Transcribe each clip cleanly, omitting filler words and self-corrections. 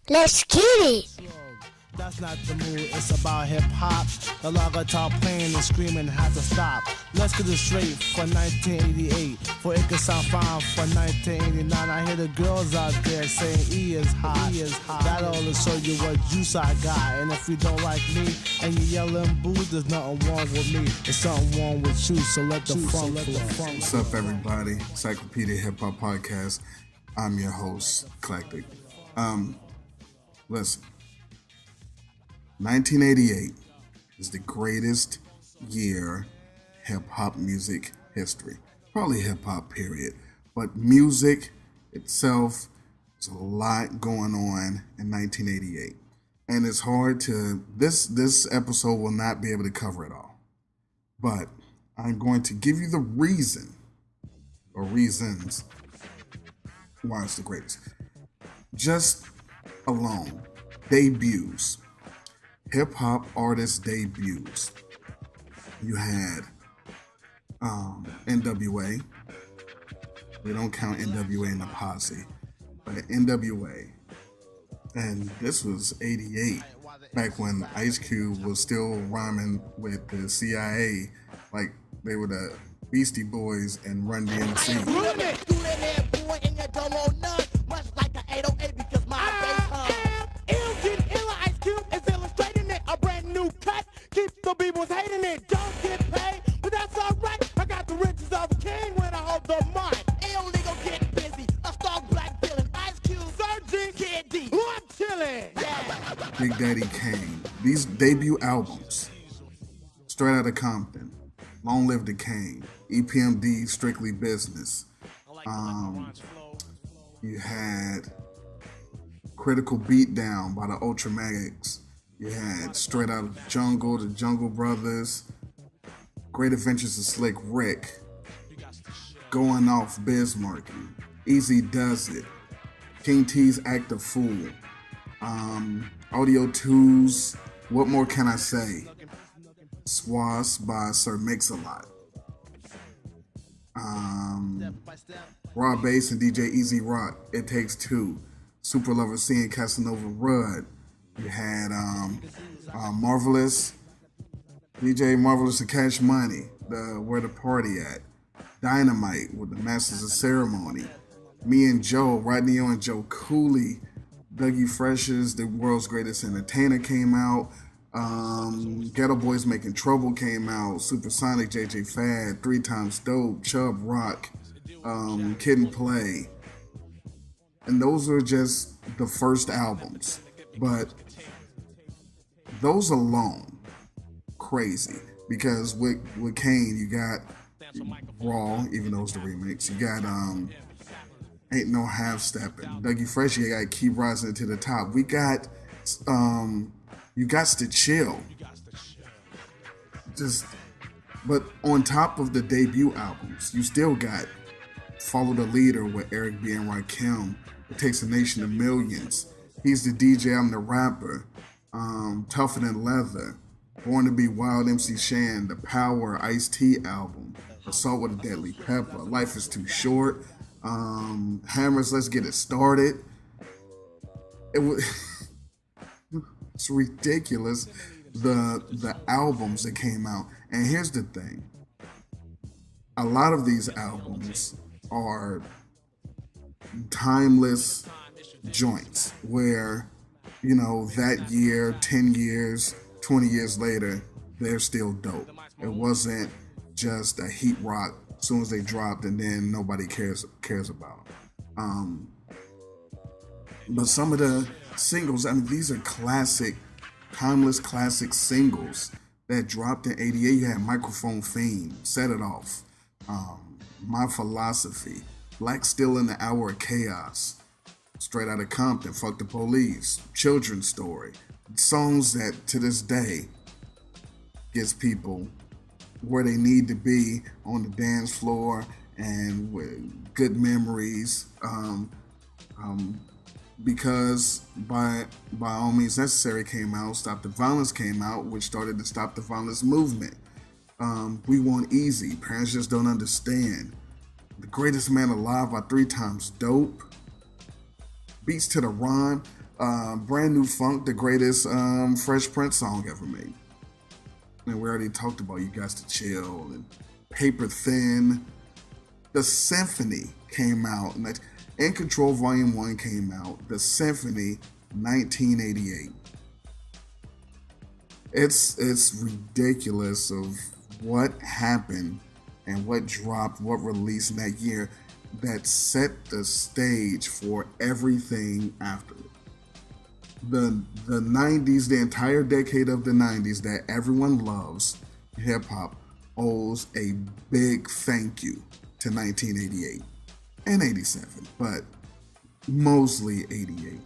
Let's get it. That's not the mood, it's about hip-hop. The long guitar playing and screaming had to stop. Let's get it straight for 1988. For it could sound fine for 1989. I hear the girls out there saying E is hot. That ought to show you what juice I got. And if you don't like me and you yelling booze, there's nothing wrong with me. There's something wrong with you, so let the funk flow. What's up, everybody? Encyclopedia Hip Hop Podcast. I'm your host, Eclectic. Listen. 1988 is the greatest year hip-hop music history. Probably hip-hop, period. But music itself, there's a lot going on in 1988. And it's hard to, this episode will not be able to cover it all. But I'm going to give you the reason, or reasons, why it's the greatest. Just alone, debuts. Hip-hop artist debuts. You had NWA. We don't count NWA in the posse, but NWA. And this was 88, back when Ice Cube was still rhyming with the CIA like they were the Beastie Boys and Run DMC. People's hating it, don't get paid, but that's alright. I got the riches of a king when I hold the mic. Ayo, nigga, get busy. Let's talk black villain, Ice Cube, Surgeon, Kid D. I'm chillin', yeah. Big Daddy Kane. These debut albums, Straight Outta Compton, Long Live the Kane, EPMD, Strictly Business. You had Critical Beatdown by the Ultramatics. You had Straight Outta the Jungle, the Jungle Brothers, Great Adventures of Slick Rick, Going Off Bismarck, Easy Does It, King T's Act a Fool, Audio 2's What More Can I Say, Swass by Sir Mix-a-Lot, Raw Bass and DJ Easy Rock, It Takes Two, Super Lover C and Casanova Rudd. You had Marvelous, DJ Marvelous and Cash Money, Where the Party At, Dynamite with the Masters of Ceremony, Me and Joe, Rodney-O and Joe Cooley, Dougie Fresh's The World's Greatest Entertainer came out, Ghetto Boys Making Trouble came out, Supersonic, JJ Fad, 3 Times Dope, Chubb Rock, Kid and Play. And those are just the first albums. But those alone, crazy. Because with Kane, you got Raw, even though it's the remix. You got Ain't No Half Stepping. Dougie Fresh, you got Keep Rising to the Top. We got You Got to Chill. But on top of the debut albums, you still got Follow the Leader with Eric B. and Rakim. It Takes a Nation of Millions. He's the DJ, I'm the Rapper. Tougher Than Leather. Born to Be Wild, MC Shan. The Power, Ice-T album. Assault with a Deadly Pepper. Life is Too Short. Hammers, Let's Get It Started. It's ridiculous, the albums that came out. And here's the thing. A lot of these albums are timeless joints where, you know, that year, 10 years, 20 years later, they're still dope. It wasn't just a heat rock as soon as they dropped and then nobody cares about them. But some of the singles, I mean, these are classic, timeless classic singles that dropped in 88. You had Microphone Fiend, Set It Off, My Philosophy, Black Still in the Hour of Chaos, Straight Outta Compton, Fuck the Police, Children's Story. Songs that to this day gets people where they need to be on the dance floor and with good memories. Because by All Means Necessary came out, Stop the Violence came out, which started the Stop the Violence movement. We Want Easy, Parents Just Don't Understand. The Greatest Man Alive by 3 Times Dope. Beats to the Rhyme. Brand New Funk, the greatest Fresh Prince song ever made. And we already talked about You Got to Chill and Paper Thin. The Symphony came out. In Control Volume 1 came out. The Symphony, 1988. It's ridiculous of what happened and what dropped, what released in that year that set the stage for everything after it. The 90s, the entire decade of the 90s that everyone loves, hip hop, owes a big thank you to 1988 and 87, but mostly 88.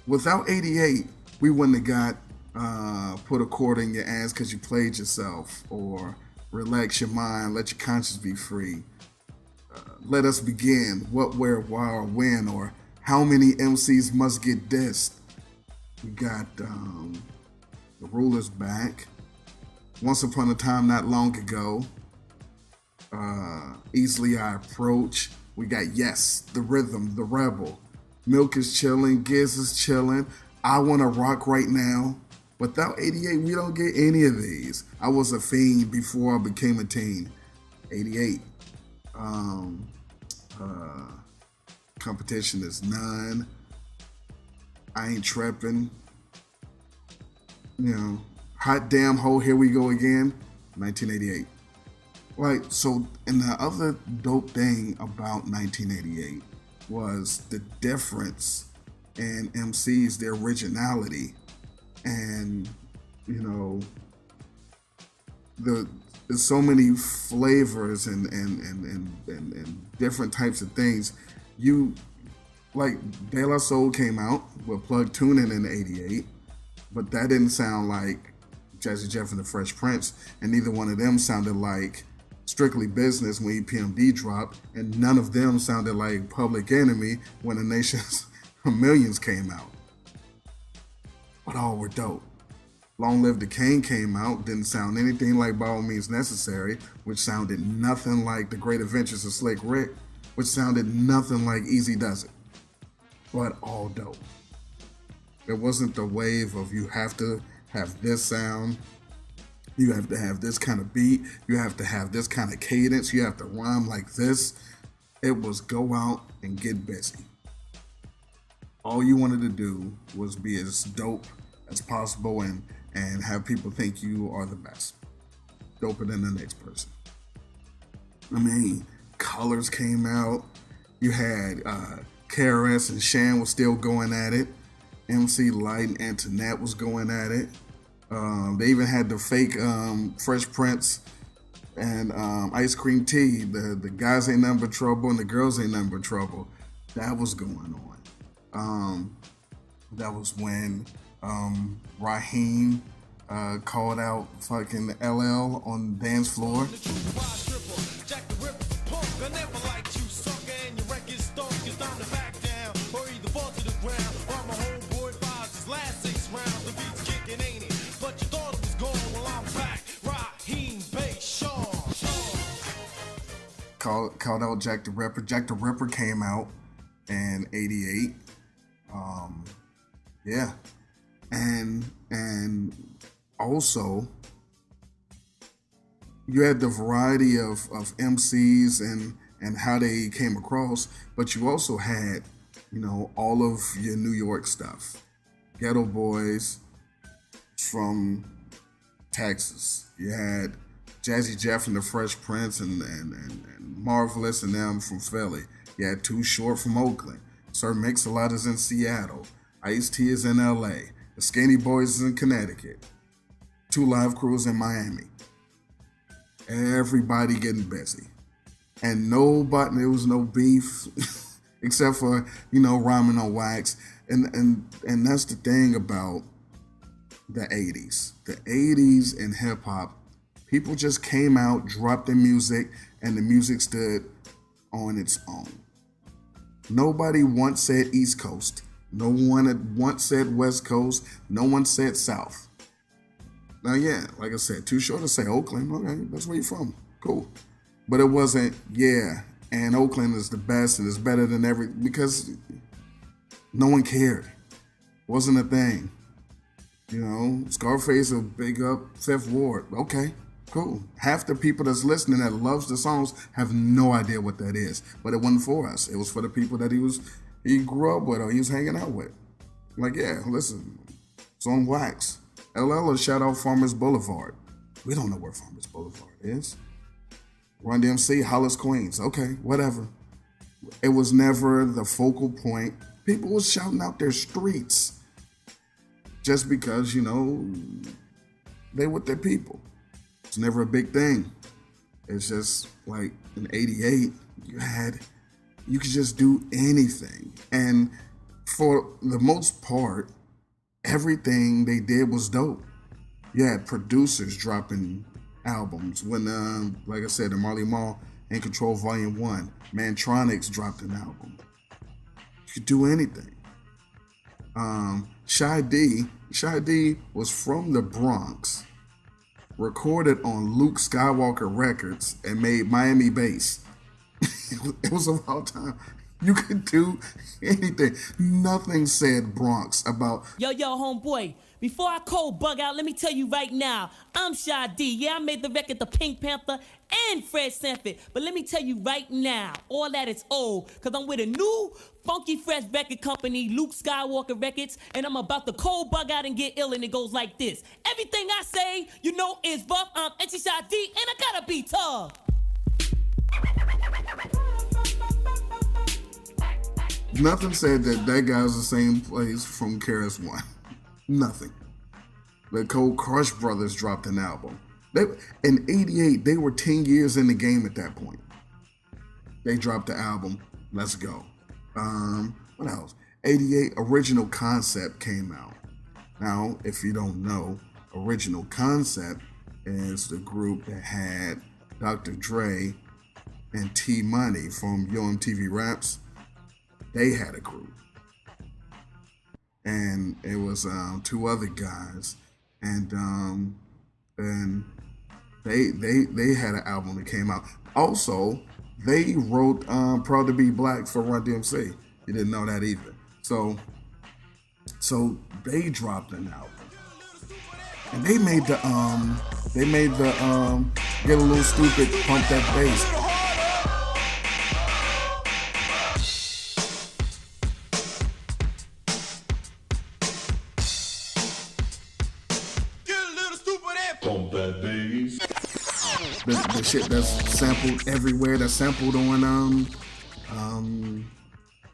Without 88, we wouldn't have got Put a Quarter in Your Ass Because You Played Yourself, or Relax Your Mind, Let Your Conscience Be Free. Let Us Begin, What, Where, Why, or When, or How Many MCs Must Get Dissed. We got The Ruler's Back, Once Upon a Time Not Long Ago, Easily I Approach. We got Yes, The Rhythm, The Rebel, Milk is Chillin', Giz is Chillin', I Wanna Rock Right Now. Without 88, we don't get any of these. I was a fiend before I became a teen. 88. Competition is None. I Ain't Trippin'. Hot Damn Ho, Here We Go Again. 1988. Right, so, and the other dope thing about 1988 was the difference in MCs, their originality, and there's so many flavors and different types of things. Like De La Soul came out with Plug Tunin in '88, but that didn't sound like Jazzy Jeff and the Fresh Prince, and neither one of them sounded like Strictly Business when EPMD dropped, and none of them sounded like Public Enemy when The Nation's Millions came out. But all were dope. Long Live the King came out, didn't sound anything like By All Means Necessary, which sounded nothing like The Great Adventures of Slick Rick, which sounded nothing like Easy Does It. But all dope. It wasn't the wave of you have to have this sound, you have to have this kind of beat, you have to have this kind of cadence, you have to rhyme like this. It was go out and get busy. All you wanted to do was be as dope as possible and have people think you are the best. Doper than the next person. I mean, Colors came out. You had KRS and Shan was still going at it. MC Light and Antoinette was going at it. They even had the fake Fresh Prince and Ice Cream Tea. The guys ain't nothing but trouble and the girls ain't nothing but trouble. That was going on. That was when Raheem called out fucking LL on the dance floor. Called out Jack the Ripper. Jack the Ripper came out in '88. Yeah. And also you had the variety of MCs and how they came across, but you also had, all of your New York stuff. Ghetto Boys from Texas. You had Jazzy Jeff and the Fresh Prince and Marvelous and them from Philly. You had Too Short from Oakland. Sir Mix-a-Lot is in Seattle. Ice-T is in LA. The Skinny Boys is in Connecticut. 2 Live Crews in Miami. Everybody getting busy. And there was no beef except for, rhyming on wax. And that's the thing about the 80s. The 80s in hip hop, people just came out, dropped their music, and the music stood on its own. Nobody once said East Coast. No one had once said West Coast. No one said South. Now, yeah, like I said, too short to say Oakland. Okay, that's where you're from. Cool. But it wasn't, yeah, and Oakland is the best and it's better than because no one cared. Wasn't a thing. You know, Scarface will big up Fifth Ward. Okay, cool. Half the people that's listening that loves the songs have no idea what that is. But it wasn't for us. It was for the people that he grew up with or he was hanging out with. Like, yeah, listen, it's on wax. LL will shout out Farmers Boulevard. We don't know where Farmers Boulevard is. Run DMC, Hollis, Queens. Okay, whatever. It was never the focal point. People was shouting out their streets just because, you know, they with their people. It's never a big thing. It's just like in '88, you could just do anything. And for the most part, everything they did was dope. You had producers dropping albums. When, like I said, the Marley Marl and Control Volume 1, Mantronics dropped an album. You could do anything. Shy D was from the Bronx, recorded on Luke Skywalker Records, and made Miami bass. It was of all time. You could do anything. Nothing said Bronx about. Yo, homeboy. Before I cold bug out, let me tell you right now, I'm Shy D. Yeah, I made the record The Pink Panther and Fred Sanford. But let me tell you right now, all that is old, because I'm with a new funky fresh record company, Luke Skywalker Records, and I'm about to cold bug out and get ill, and it goes like this. Everything I say, you know, is rough. I'm Shy D, and I gotta be tough. Nothing said that guy was the same place from KRS One. Nothing. The Cold Crush Brothers dropped an album. In '88, they were 10 years in the game at that point. They dropped the album, Let's Go. What else? '88, Original Concept came out. Now, if you don't know, Original Concept is the group that had Dr. Dre and T Money from Yo MTV Raps. They had a group. And it was two other guys, and they had an album that came out. Also, they wrote "Proud to Be Black" for Run DMC. You didn't know that either. So they dropped an album, and they made the Get a Little Stupid, Pump That Bass. The shit that's sampled everywhere, that's sampled on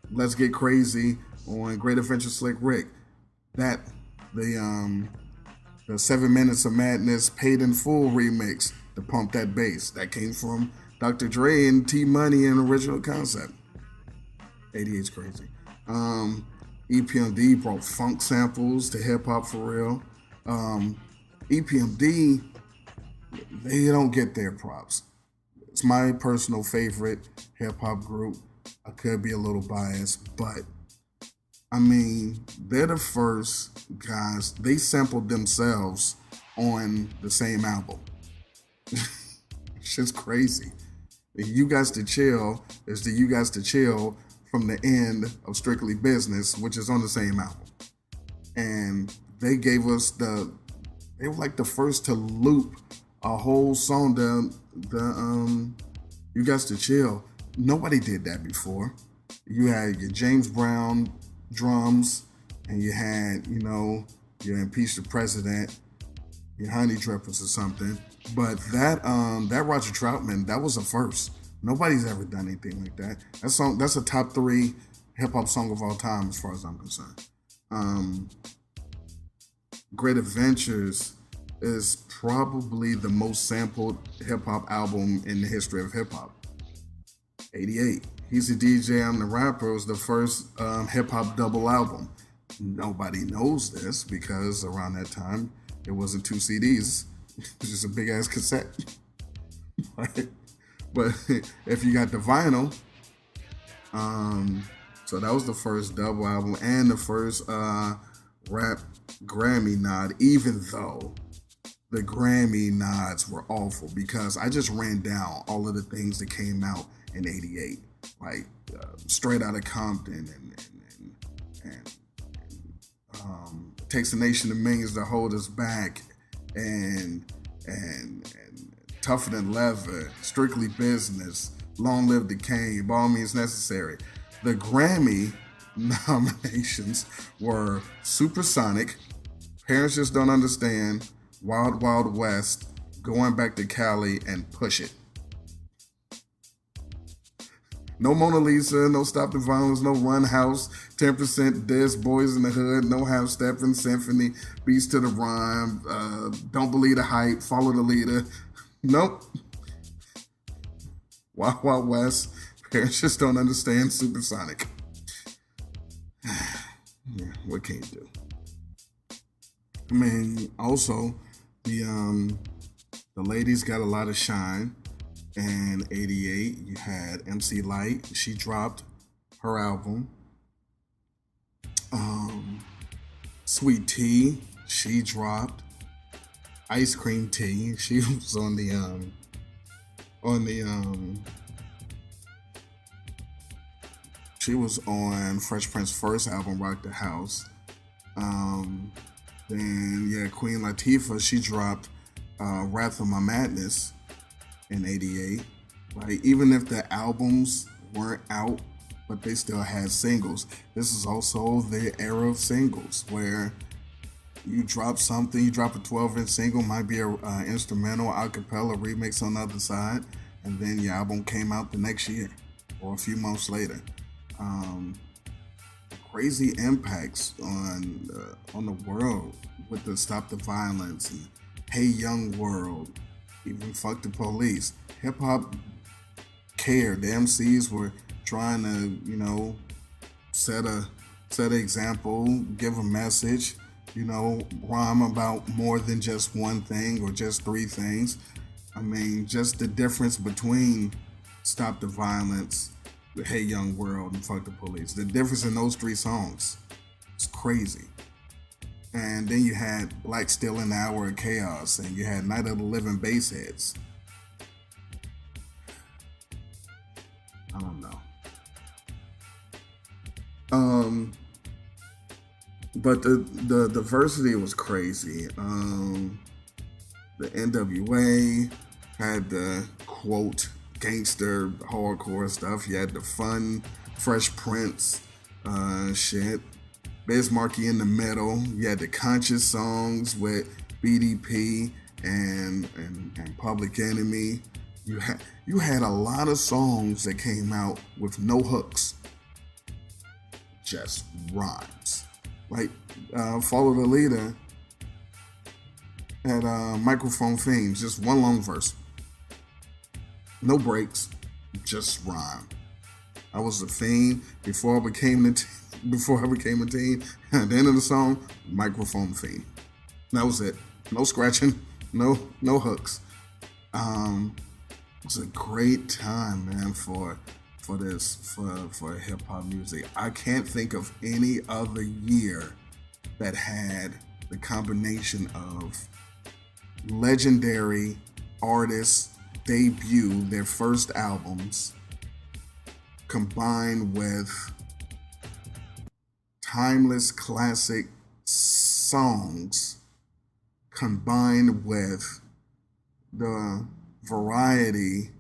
Let's Get Crazy, on Great Adventure Slick Rick. That the 7 Minutes of Madness Paid in Full remix, the Pump That Bass, that came from Dr. Dre and T Money and Original Concept. 88's crazy. EPMD brought funk samples to hip hop for real. EPMD, they don't get their props. It's my personal favorite hip hop group. I could be a little biased, but I mean, they're the first guys. They sampled themselves on the same album. Shit's crazy. You Guys to Chill is the You Guys to Chill from the end of Strictly Business, which is on the same album. And they gave us they were like the first to loop a whole song, the You Guys to Chill. Nobody did that before. You had your James Brown drums, and you had, you know, your Impeach the President, your Honey Drippers or something. But that Roger Troutman, that was a first. Nobody's ever done anything like that. That's a top 3 hip hop song of all time as far as I'm concerned. Great Adventures is probably the most sampled hip hop album in the history of hip hop. 88. He's a DJ, I'm the Rapper was the first hip hop double album. Nobody knows this because around that time it wasn't 2 CDs. It was just a big ass cassette. But if you got the vinyl, so that was the first double album and the first rap Grammy nod, even though the Grammy nods were awful because I just ran down all of the things that came out in '88, like Straight Outta Compton and Takes a Nation of Millions to Hold Us Back, and Tougher Than Leather, Strictly Business, Long Live the King, By All Means Necessary. The Grammy nominations were Supersonic, Parents Just Don't Understand, Wild Wild West, Going Back to Cali, and Push It. No Mona Lisa, no Stop the Violence, no Run House, 10% This, Boys in the Hood, no Half Steppin', Symphony, Beats to the Rhyme, Don't Believe the Hype, Follow the Leader. Nope. Wild Wild West, Parents Just Don't Understand, Supersonic. Yeah, what can you do? I mean, also, the ladies got a lot of shine. And '88, you had MC Lyte. She dropped her album. Sweet Tea, she dropped. Ice Cream Tea, she was on the she was on Fresh Prince's first album, Rock the House. Then yeah, Queen Latifah, she dropped Wrath of My Madness in '88. Like, even if the albums weren't out, but they still had singles. This is also the era of singles where you drop something, you drop a 12-inch single, might be a instrumental, a cappella remix on the other side, and then your album came out the next year or a few months later. Crazy impacts on the world with the Stop the Violence and Hey Young World, even Fuck the Police. Hip hop cared. The MCs were trying to, set an example, give a message, rhyme about more than just one thing or just three things. I mean, just the difference between Stop the Violence, Hey Young World, and Fuck the Police. The difference in those three songs is crazy. And then you had Black Steel in the Hour of Chaos, and you had Night of the Living Bassheads. I don't know. But the diversity was crazy. The NWA had the quote gangster hardcore stuff. You had the fun Fresh Prince shit. Biz Markie in the middle. You had the conscious songs with BDP and Public Enemy. You had a lot of songs that came out with no hooks, just rhymes. Like Follow the Leader had Microphone Fiends, just one long verse, no breaks, just rhyme. I was a fiend before I became a teen. At the end of the song, Microphone Fiend. That was it. No scratching, no hooks. It was a great time, man, for hip hop music. I can't think of any other year that had the combination of legendary artists debut their first albums combined with timeless classic songs combined with the variety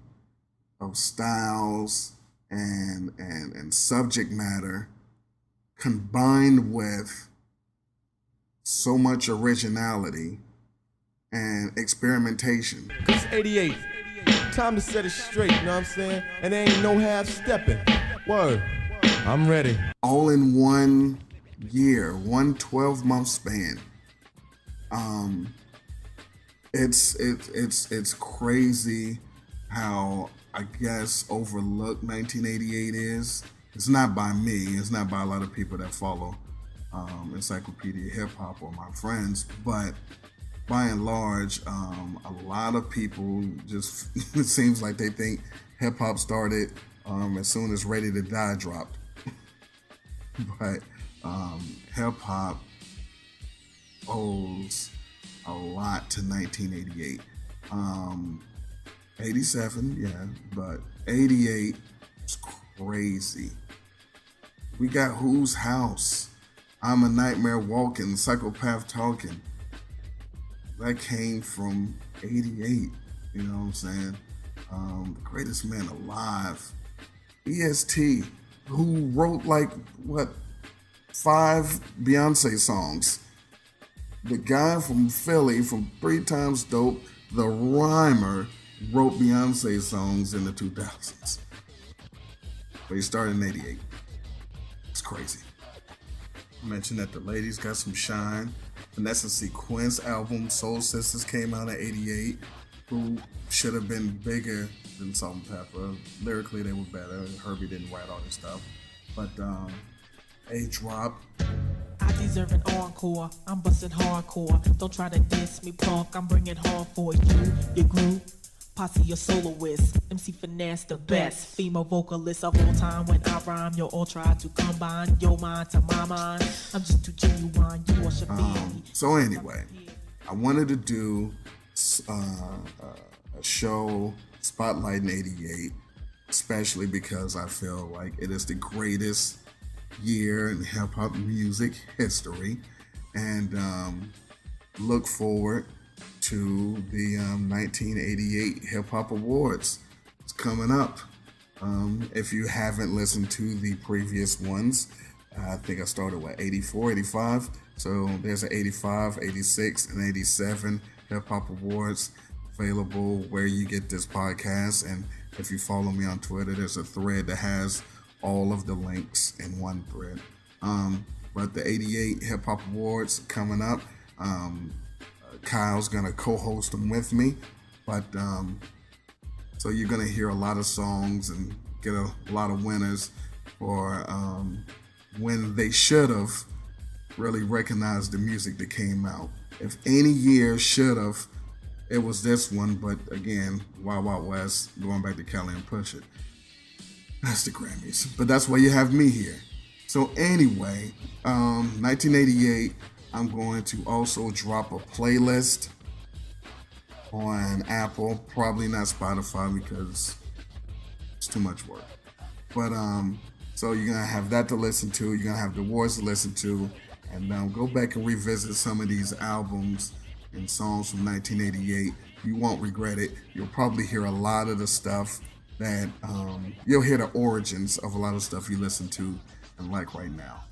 of styles and subject matter combined with so much originality and experimentation. It's '88. Time to set it straight, you know what I'm saying? And there ain't no half stepping. Word. I'm ready. All in one year, one 12-month span. It's crazy how, I guess, overlooked 1988 is. It's not by me. It's not by a lot of people that follow Encyclopedia Hip Hop or my friends, but by and large, a lot of people just, it seems like they think hip hop started as soon as Ready to Die dropped. But hip hop owes a lot to 1988. 87, yeah, but 88 is crazy. We got Whose House? I'm a Nightmare Walking, Psychopath Talking. That came from 88, you know what I'm saying? The Greatest Man Alive. EST, who wrote like, 5 Beyonce songs. The guy from Philly, from 3 Times Dope, the rhymer, wrote Beyonce songs in the 2000s. But he started in 88. It's crazy. I mentioned that the ladies got some shine. Vanessa Sequence album, Soul Sisters, came out in 88. Who should have been bigger than Salt and Pepper. Lyrically, they were better. Herbie didn't write all this stuff. But A-Drop. I deserve an encore. I'm busting hardcore. Don't try to diss me, punk. I'm bringing hard for you. Your group, posse, your soloist. MC Finesse, the best female vocalist of all time. When I rhyme, you all try to combine your mind to my mind. I'm just too genuine. You are Shafi. So anyway, I wanted to do a show spotlighting 88, especially because I feel like it is the greatest year in hip-hop music history, and look forward to the 1988 Hip-Hop Awards. It's coming up. If you haven't listened to the previous ones, I think I started with 84, 85, so there's an 85, 86, and 87 Hip-Hop Awards available where you get this podcast. And if you follow me on Twitter, there's a thread that has all of the links in one thread. But the 88 Hip Hop Awards coming up. Kyle's gonna co-host them with me. But so you're gonna hear a lot of songs and get a lot of winners for when they should have really recognized the music that came out. If any year should have, it was this one. But again, Wild Wild West, going back to Kelly and Push It. That's the Grammys. But that's why you have me here. So anyway, 1988, I'm going to also drop a playlist on Apple. Probably not Spotify because it's too much work. But so you're going to have that to listen to. You're going to have the awards to listen to. And go back and revisit some of these albums and songs from 1988. You won't regret it. You'll probably hear a lot of the stuff that you'll hear the origins of a lot of stuff you listen to and like right now.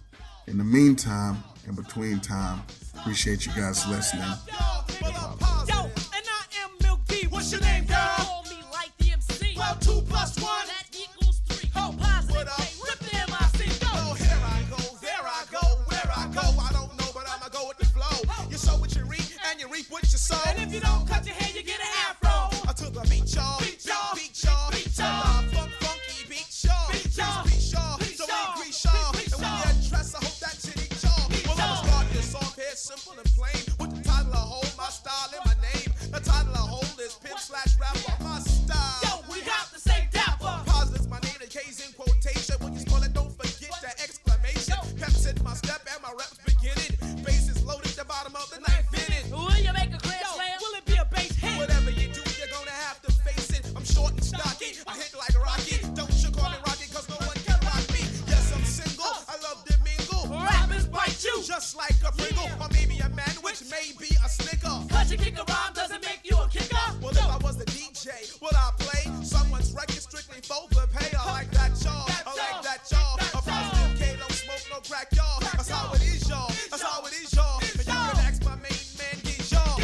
In the meantime, in between time, appreciate you guys listening. Yo, and I am Milk D. What's your name, girl? Call me like the MC. Well, 2 plus 1. That equals 3. Oh, Positive what up? K. Rip the MIC. Go. Oh, here I go, there I go, where I go, I don't know, but I'ma go with the flow. You sow what you reap, and you reap what you sow. And if you don't cut your hair, you get an afro. I took a beat, y'all. Beat, y'all. Beat, y'all. Beat, y'all. Funky beat, y'all. Beat, y'all. Beat, y'all. Beat, So y'all. we grease, y'all. Beat, And when y'all. you dress, I hope that shit eat y'all. Well, I'ma start this off here simple and plain. With the title of Hold My Style in my name. The title of Hold is Pimp/Rapper, my style. Yo, we have to say dapper. Positive's my name, the K's in quotation. When you spell it, don't forget the exclamation. Peps in my step and my reps beginning. Bass is loaded, the bottom of the ninth inning. Will you make a grand slam? Will it be a bass hit? Whatever you do, you're gonna have to face it. I'm short and stocky, I hit like Rocky. Don't you call me Rocky, cause no one can rock me. Yes, I'm single, I love to mingle. Rappers bite you. Just like a Pringle, or maybe a man, which may be a snicker. Cause you kick a rhyme doesn't make you a kicker. Well, if I was the DJ, would I play someone's record strictly for the pay? I like that, y'all. I like that, y'all. A positive K, don't smoke no crack, y'all. That's how it is, y'all. That's how it is, y'all. And you can ask my main man, get y'all.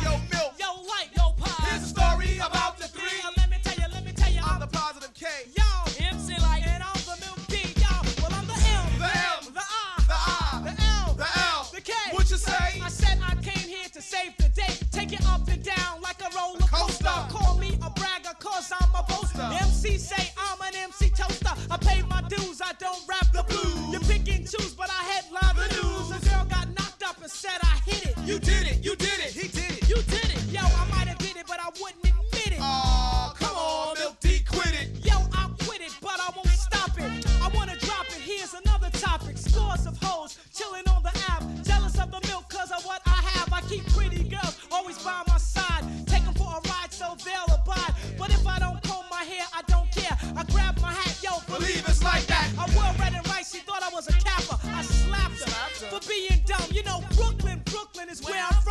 Yo, Milk. Yo, light, yo, pop. Here's a story about the 3. Let me tell you, I'm the positive K. yo, MC like, and I'm the Milk D, yo. Well, I'm the M, The M. the I, The I. the L, The L. the K. What you say? I said I came here to save the day. Take it up and down like a roller coaster. Coaster. Call me a bragger, cause I'm a boaster. MC say I'm an MC toaster. I pay my dues, I don't rap the blues. You pick and choose, but I headline the news. A girl got knocked up and said I hit it. You did it, you did it, he did it. You did it. Yo, I might have did it, but I wouldn't admit it. Oh, come on, Milk D, quit it. Yo, I quit it, but I won't stop it. I wanna drop it, here's another topic. Scores of hoes chilling on the app. Jealous of the milk cause of what I have. I keep pretty girls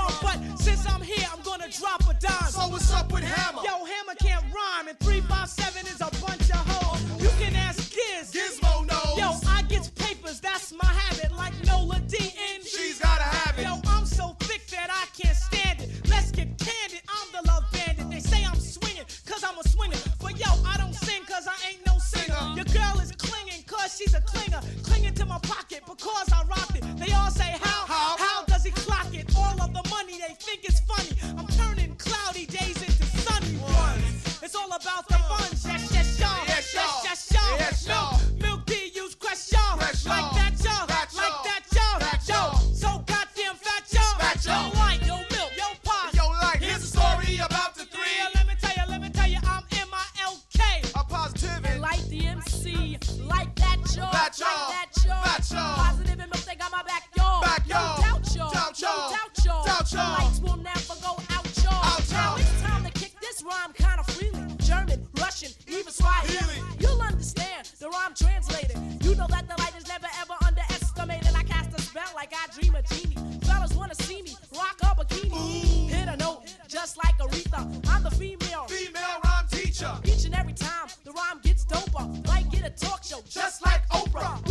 tomorrow, but since I'm here, I'm gonna drop a dime. So what's up with Hammer? Yo, Hammer can't rhyme, and 357 is a bunch of hoes. You can ask Giz. Gizmo knows. Yo, I get papers, that's my habit, like Nola D. and She's gotta have it. Yo, I'm so thick that I can't stand it. Let's get candid, I'm the love bandit. They say I'm swinging, cause I'm a swinger. But yo, I don't sing cause I ain't no singer. Your girl is clinging cause she's a clinger. Clinging to my pocket because I rocked it. They all say how does he clock it? All of the money they think is funny. I'm turning cloudy days into sunny ones. It's all about the funds, yes, yes, y'all. Yes, y'all. Yes, y'all. Yes, y'all. Milk D, use crush y'all. Fresh y'all. Like that, y'all. Fat y'all. Like that, y'all. Fat Yo, y'all. so goddamn fat, y'all. Fat y'all. Yo, like, yo, milk, yo, pop. Yo, like, here's a story about the three. Yeah, let me tell you, I'm M-I-L-K. A positive and Like the MC, like that y'all, Fat y'all. like that y'all. Fat y'all. Positive and milk, they got my back y'all. Back y'all. No doubt y'all, Doubt y'all. no doubt y'all. Doubt y'all. The lights will never go out y'all. Out Now y'all. it's time to kick this rhyme kind of freely. German, Russian, even Swahili. You'll understand the rhyme translated. You know that the light is never ever underestimated. I cast a spell like I dream a genie. Fellas wanna see me rock a bikini. Hit a note just like Aretha. I'm the female. female rhyme teacher. Each and every time the rhyme gets doper, like get a talk show Just like Oprah.